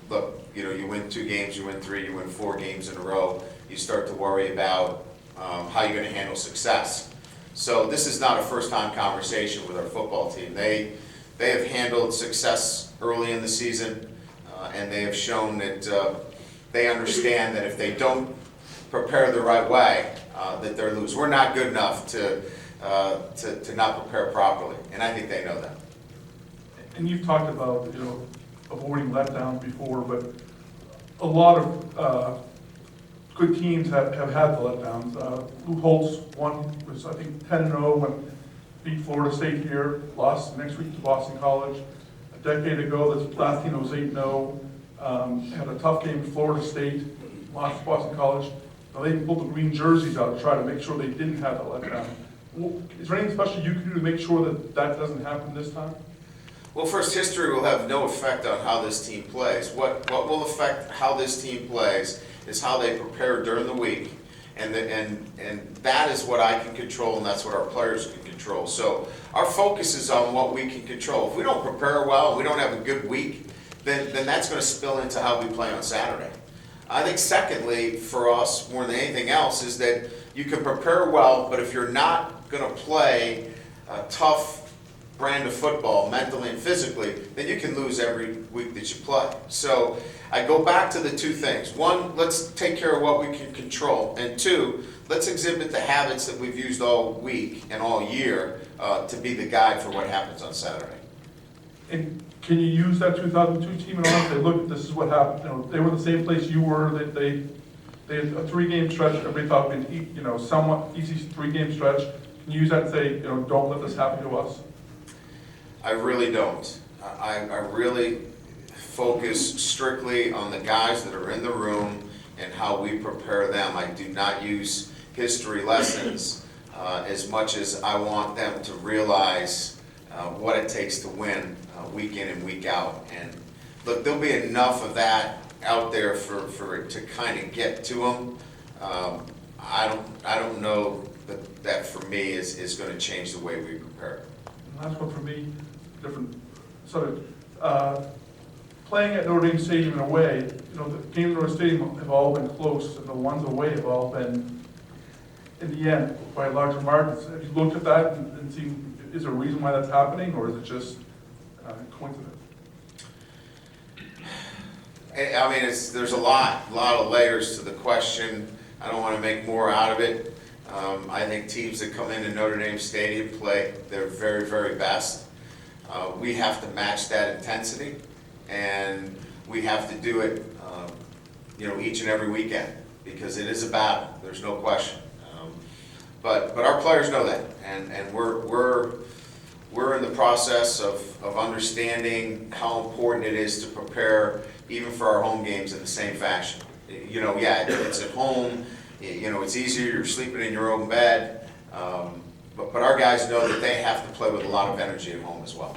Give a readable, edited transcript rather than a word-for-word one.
look, you win 2 games, you win 3, you win 4 games in a row, you start to worry about how you're going to handle success. So this is not a first-time conversation with our football team. They have handled success early in the season, and they have shown that they understand that if they don't prepare the right way, that they're lose. We're not good enough to not prepare properly, and I think they know that. And you've talked about, avoiding letdowns before, but a lot of good teams have had the letdowns. Lou Holtz was, I think, 10-0 when beat Florida State here, lost next week to Boston College. A decade ago, this last team was 8-0, had a tough game with Florida State, lost to Boston College. Now, they pulled the green jerseys out to try to make sure they didn't have the letdown. Is there anything special you can do to make sure that that doesn't happen this time? Well, first, history will have no effect on how this team plays. What will affect how this team plays is how they prepare during the week, and that is what I can control, and that's what our players can control. So our focus is on what we can control. If we don't prepare well, we don't have a good week, then that's going to spill into how we play on Saturday. I think secondly, for us, more than anything else, is that you can prepare well, but if you're not going to play a tough brand of football, mentally and physically, then you can lose every week that you play. So I go back to the 2 things. 1, let's take care of what we can control. And 2, let's exhibit the habits that we've used all week and all year to be the guide for what happens on Saturday. And can you use that 2002 team and all? Say, look, this is what happened. They were the same place you were. They had a 3-game stretch. Everybody thought would be, somewhat easy 3-game stretch. Can you use that and say, don't let this happen to us? I really don't. I really focus strictly on the guys that are in the room and how we prepare them. I do not use history lessons as much as I want them to realize what it takes to win week in and week out. And look, there'll be enough of that out there for it to kind of get to them. I don't know that for me is going to change the way we prepare. Last one for me, different sort of playing at Notre Dame Stadium in a way. The games at Notre Dame Stadium have all been close, and the ones away have all been, in the end, by larger margins. Have you looked at that and seen, is there a reason why that's happening, or is it just coincidence? I mean, there's a lot of layers to the question. I don't want to make more out of it. I think teams that come into Notre Dame Stadium play their very, very best. We have to match that intensity, and we have to do it, each and every weekend, because it is a battle. There's no question. But our players know that, and we're in the process of understanding how important it is to prepare even for our home games in the same fashion. It's at home. It's easier. You're sleeping in your own bed. But our guys know that they have to play with a lot of energy at home as well.